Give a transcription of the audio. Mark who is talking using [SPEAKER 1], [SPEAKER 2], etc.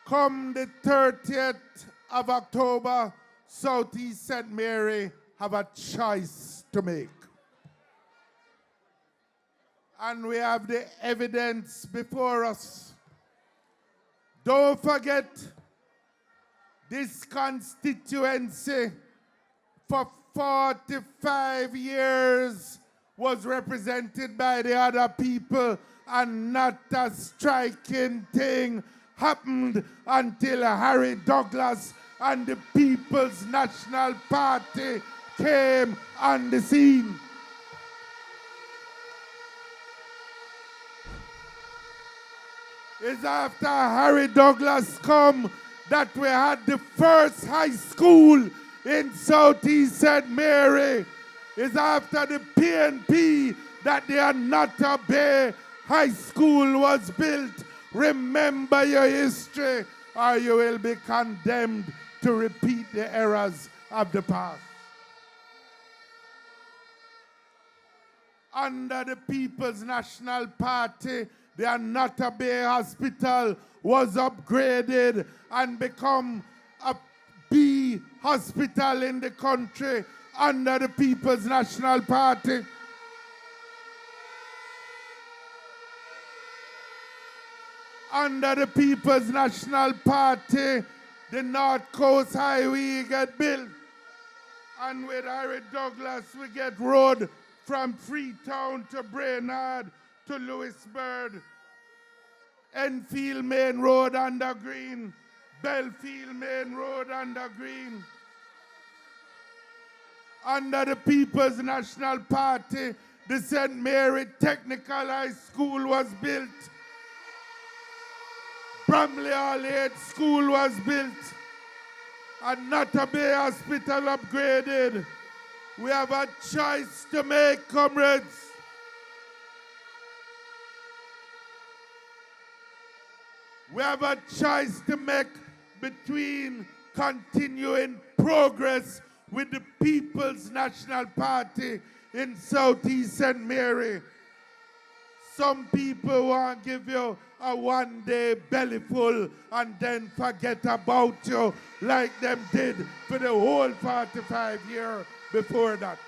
[SPEAKER 1] Come the 30th of October, Southeast St. Mary have a choice to make. And we have the evidence before us. Don't forget, this constituency for 45 years was represented by the other people, and not a striking thing happened until Harry Douglas and the People's National Party came on the scene. It's after Harry Douglas come that we had the first high school in Southeast St. Mary. It's after the PNP that the Anata Bay High School was built. Remember your history, or you will be condemned to repeat the errors of the past. Under the People's National Party, the Anata Bay Hospital was upgraded and become a B hospital in the country under the People's National Party. Under the People's National Party, the North Coast Highway get built. And with Harry Douglas, we get road from Freetown to Brainerd to Louisburg. Enfield Main Road under green. Belfield Main Road under green. Under the People's National Party, the St. Mary Technical High School was built. Bramley Hall School was built. And Anata Bay Hospital upgraded. We have a choice to make, comrades. We have a choice to make between continuing progress with the People's National Party in Southeast St. Mary. Some people want to give you a one-day bellyful and then forget about you like them did for the whole 45 years before that.